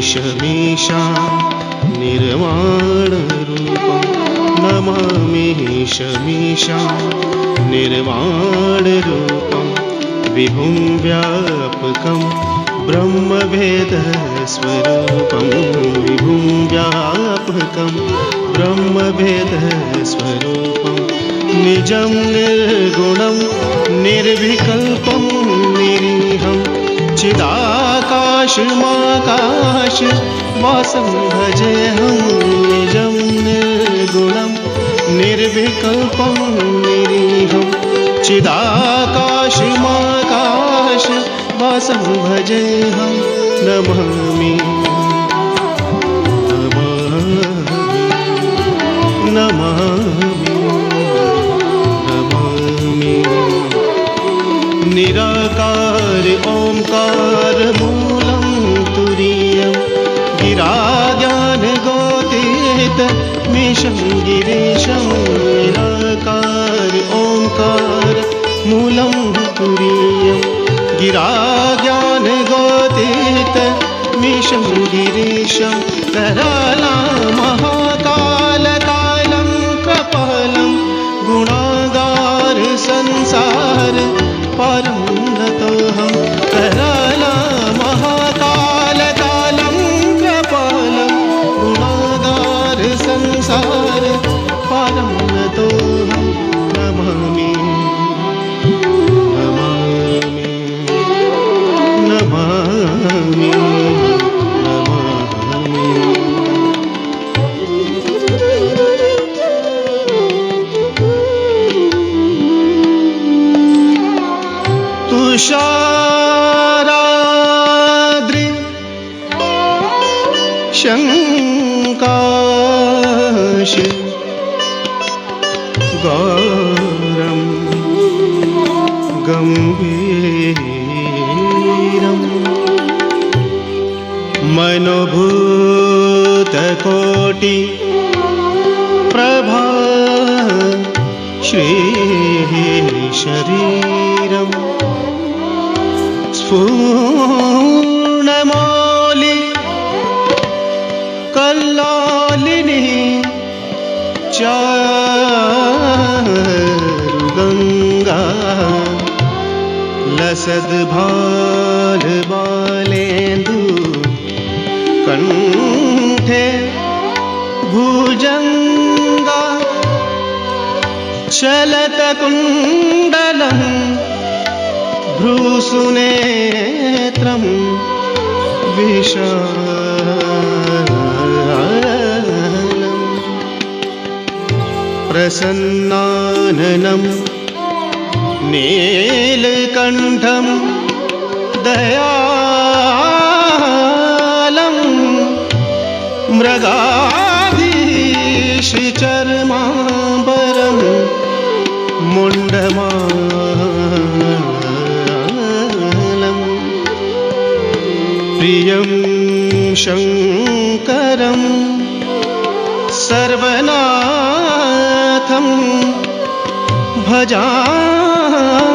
ईशमीशा निर्वाणरूपं नमामि ईशमीशा निर्वाणरूपं विभुं व्यापकं ब्रह्मभेदस्वरूपं विभुं व्यापकं ब्रह्मभेदस्वरूपं निजं निर्गुणं निर्विकल्पं निरीहं चिदाकाशमाकाशवासं भजेऽहं निजं निर्गुणं निर्विकल्पं निरीहं चिदाकाशमाकाशवासं भजेऽहं नमामि नमामि नमामि निराकार ओंकार मूलं तुरीयं गिराज्ञानगोतीत मीशं गिरीशं निराकार ओंकार मूलं तुरीयं गिराज्ञानगोतीत मीशं गिरीशं कराला महाकालकालं कृपालं गुणागार संसार परं नतोऽहं कराला महाकालकालं कृपालं गुणागार संसार परं नतोऽहं नमामि नमामि नमामि नमामि तुषाराद्रि शङ्काश गौरं गम्भीरं मनोभूतकोटि प्रभा श्रीशरीरं स्फूर्णमौलि कल्लोलिनी चारुगङ्गा लसद्भालबालेन्दु कण्ठे भुजङ्गा चलतकुण्डलं भ्रूसुनेत्रं विशालं प्रसन्नाननं नीलकण्ठं दयालं मृगाधीशचर्माम्बरं मुण्डमालं प्रियं शङ्करं सर्वनाथं भजामि